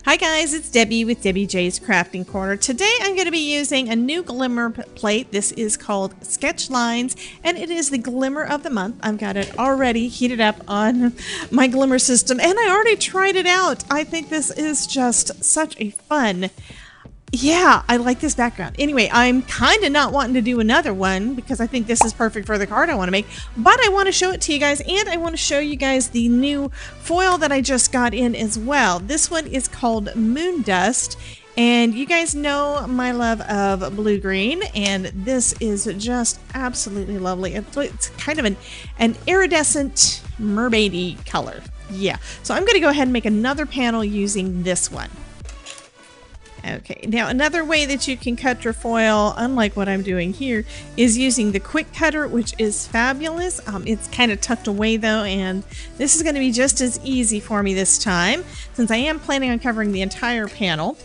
Hi guys, it's Debbie with Debbie J's Crafting Corner. Today I'm going to be using a new Glimmer plate. This is called Sketch Lines and it is the Glimmer of the month. I've got it already heated up on my Glimmer system and I already tried it out. I think this is just such a fun. Yeah, I like this background. Anyway, I'm kind of not wanting to do another one because I think this is perfect for the card I want to make, but I want to show it to you guys and I want to show you guys the new foil that I just got in as well. This one is called Moon Dust and you guys know my love of blue green and this is just absolutely lovely. It's kind of an iridescent mermaidy color. Yeah, so I'm going to go ahead and make another panel using this one. Okay, now another way that you can cut your foil, unlike what I'm doing here, is using the quick cutter, which is fabulous. It's kind of tucked away though, and this is going to be just as easy for me this time, since I am planning on covering the entire panel.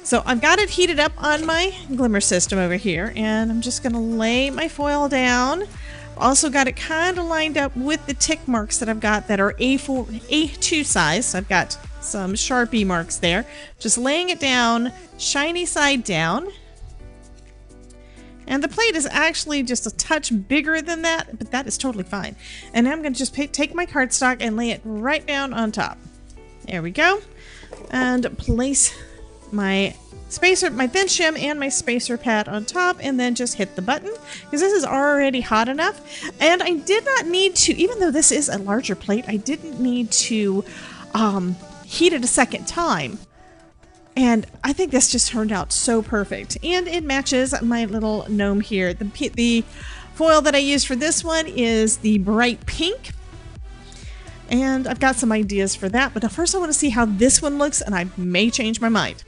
So I've got it heated up on my Glimmer system over here, and I'm just going to lay my foil down. Also got it kind of lined up with the tick marks that I've got that are A2 size. So I've got some Sharpie marks there. Just laying it down, shiny side down. And the plate is actually just a touch bigger than that, but that is totally fine. And now I'm going to just take my cardstock and lay it right down on top. There we go. And place my spacer, my thin shim and my spacer pad on top, and then just hit the button because this is already hot enough. And I did not need to, even though this is a larger plate, I didn't need to heat it a second time. And I think this just turned out so perfect. And it matches my little gnome here. The foil that I used for this one is the bright pink. And I've got some ideas for that, but first I want to see how this one looks and I may change my mind.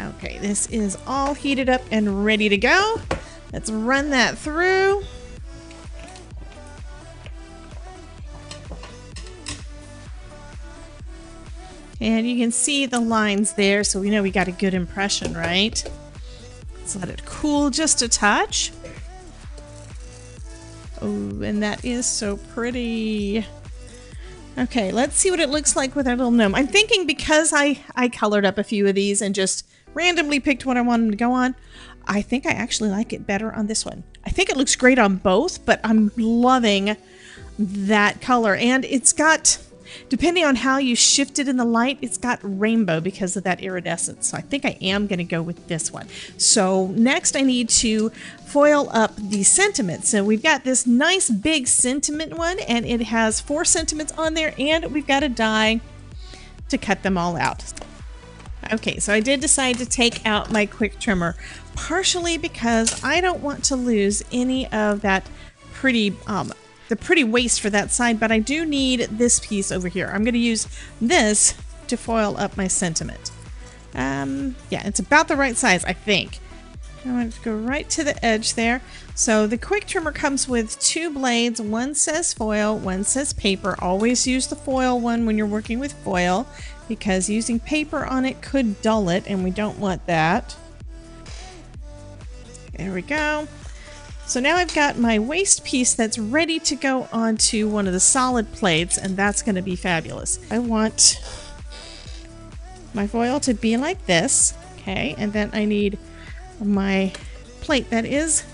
Okay, this is all heated up and ready to go. Let's run that through. And you can see the lines there, so we know we got a good impression, right? Let's let it cool just a touch. Oh, and that is so pretty. Okay, let's see what it looks like with our little gnome. I'm thinking because I colored up a few of these and just randomly picked what I wanted them to go on, I think I actually like it better on this one. I think it looks great on both, but I'm loving that color. And it's got, depending on how you shift it in the light, it's got rainbow because of that iridescence. So I think I am going to go with this one. So next I need to foil up the sentiments. So we've got this nice big sentiment one and it has 4 sentiments on there and we've got a die to cut them all out. Okay, so I did decide to take out my quick trimmer, partially because I don't want to lose any of that pretty the pretty waste for that side, but I do need this piece over here. I'm going to use this to foil up my sentiment. Yeah, it's about the right size, I think. I want to go right to the edge there. So the quick trimmer comes with 2 blades. One says foil, one says paper. Always use the foil one when you're working with foil because using paper on it could dull it, and we don't want that. There we go. So now I've got my waste piece that's ready to go onto one of the solid plates, and that's going to be fabulous. I want my foil to be like this, okay, and then I need my plate that is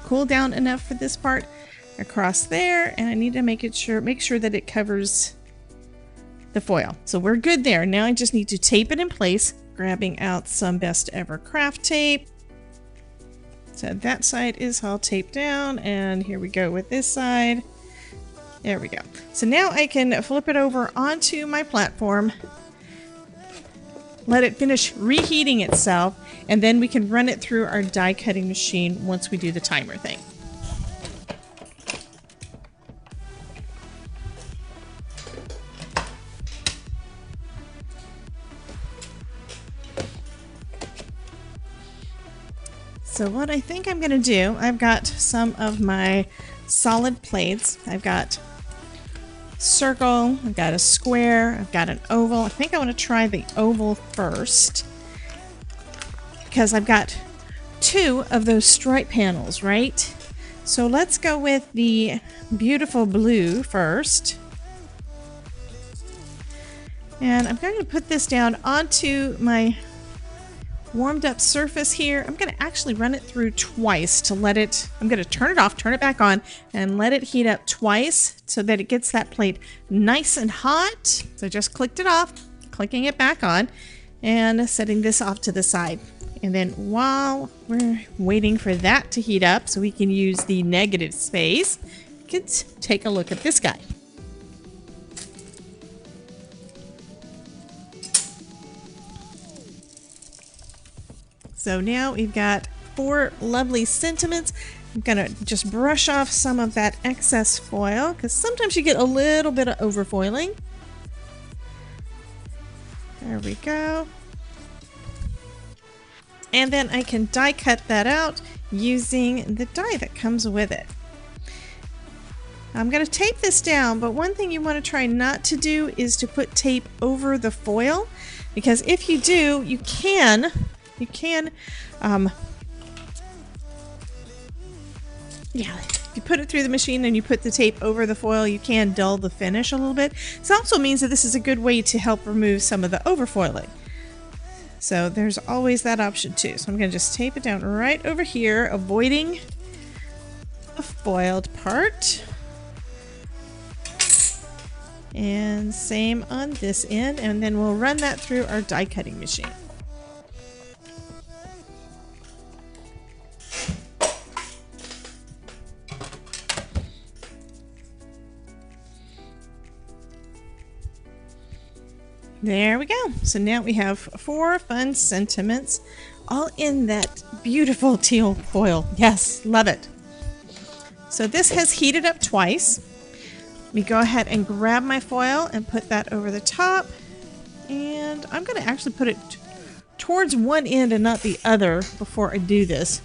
cooled down enough for this part across there, and I need to make sure that it covers the foil. So we're good there. Now I just need to tape it in place, grabbing out some Best Ever craft tape. So that side is all taped down, and here we go with this side. There we go. So now I can flip it over onto my platform, let it finish reheating itself, and then we can run it through our die cutting machine once we do the timer thing. So what I think I'm going to do, I've got some of my solid plates. I've got circle, I've got a square, I've got an oval. I think I want to try the oval first because I've got 2 of those stripe panels, right? So let's go with the beautiful blue first. And I'm going to put this down onto my warmed up surface here. I'm going to actually run it through twice to let it, I'm going to turn it off, turn it back on, and let it heat up twice so that it gets that plate nice and hot. So I just clicked it off, clicking it back on, and setting this off to the side. And then while we're waiting for that to heat up so we can use the negative space, let's take a look at this guy. So now we've got 4 lovely sentiments. I'm gonna just brush off some of that excess foil because sometimes you get a little bit of overfoiling. There we go. And then I can die cut that out using the die that comes with it. I'm going to tape this down, but one thing you want to try not to do is to put tape over the foil, because if you do, you can if you put it through the machine and you put the tape over the foil, you can dull the finish a little bit. This also means that this is a good way to help remove some of the overfoiling. So there's always that option too. So I'm going to just tape it down right over here, avoiding the foiled part. And same on this end, and then we'll run that through our die cutting machine. There we go. So now we have 4 fun sentiments, all in that beautiful teal foil. Yes, love it. So this has heated up twice. Let me go ahead and grab my foil and put that over the top. And I'm going to actually put it towards one end and not the other before I do this,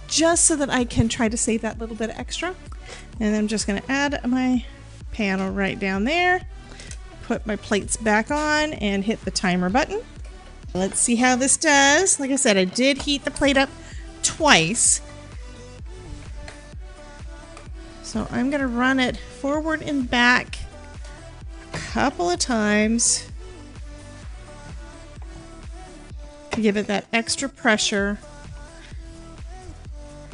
just so that I can try to save that little bit of extra. And I'm just going to add my panel right down there. Put my plates back on and hit the timer button. Let's see how this does. Like I said, I did heat the plate up twice. So I'm going to run it forward and back a couple of times to give it that extra pressure.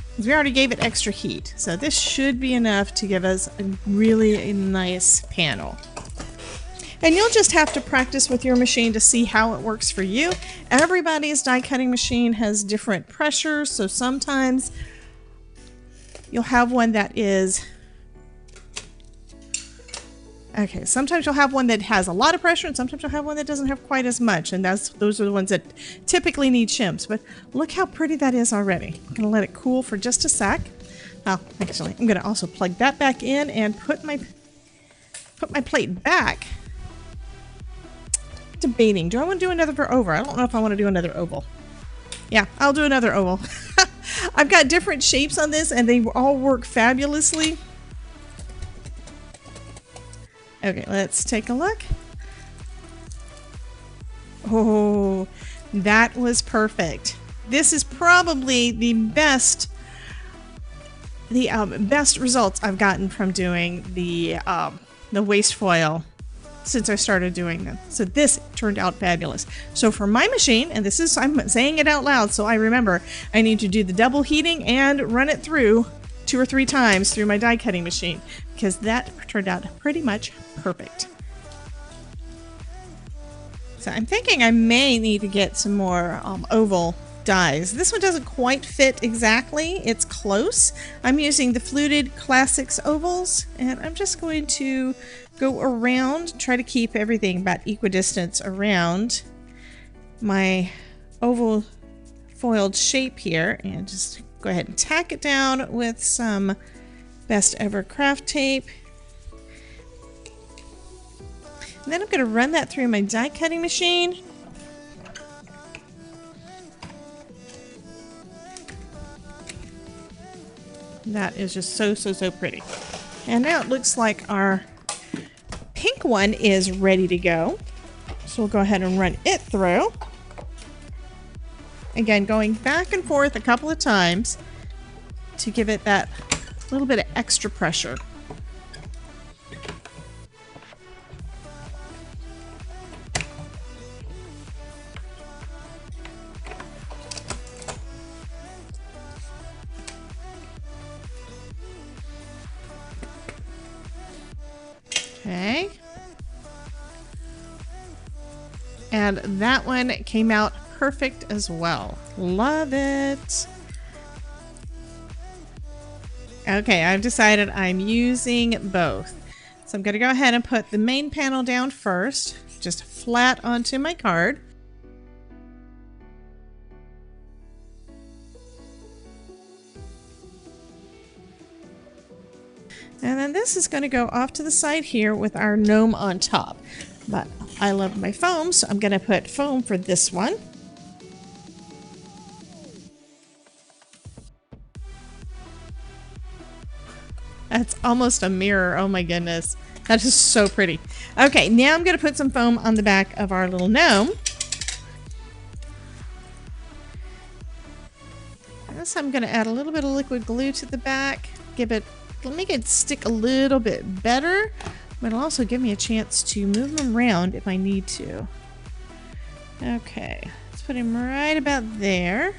Because we already gave it extra heat. So this should be enough to give us a really nice panel. And you'll just have to practice with your machine to see how it works for you. Everybody's die cutting machine has different pressures, so sometimes you'll have one that is... Okay, sometimes you'll have one that has a lot of pressure, and sometimes you'll have one that doesn't have quite as much, and those are the ones that typically need shims. But look how pretty that is already. I'm going to let it cool for just a sec. Oh, actually, I'm going to also plug that back in and put my plate back. Debating, do I want to do another over? I don't know if I want to do another oval. Yeah, I'll do another oval. I've got different shapes on this and they all work fabulously. Okay, let's take a look. Oh, that was perfect. This is probably the best results I've gotten from doing the waste foil since I started doing them. So this turned out fabulous. So for my machine, and this is, I'm saying it out loud so I remember, I need to do the double heating and run it through 2 or 3 times through my die cutting machine, because that turned out pretty much perfect. So I'm thinking I may need to get some more oval dies. This one doesn't quite fit exactly. It's close. I'm using the Fluted Classics ovals, and I'm just going to go around, try to keep everything about equidistant around my oval foiled shape here, and just go ahead and tack it down with some Best Ever craft tape. And then I'm going to run that through my die cutting machine. That is just so pretty. And now it looks like our pink one is ready to go. So we'll go ahead and run it through. Again, going back and forth a couple of times to give it that little bit of extra pressure. Okay. And that one came out perfect as well. Love it. Okay, I've decided I'm using both. So I'm going to go ahead and put the main panel down first, just flat onto my card. And then this is going to go off to the side here with our gnome on top. But I love my foam, so I'm going to put foam for this one. That's almost a mirror. Oh my goodness. That is so pretty. Okay, now I'm going to put some foam on the back of our little gnome. So I'm going to add a little bit of liquid glue to the back. Make it stick a little bit better, but it'll also give me a chance to move them around if I need to. Okay, let's put him right about there.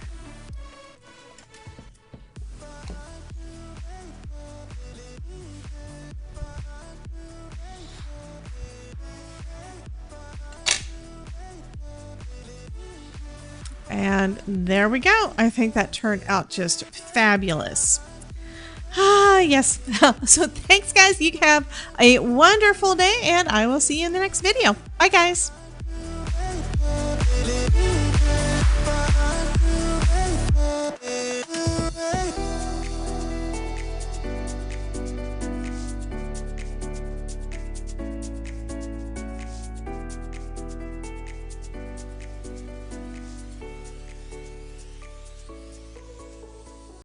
And there we go. I think that turned out just fabulous. Ah, yes. So thanks, guys. You have a wonderful day, and I will see you in the next video. Bye, guys.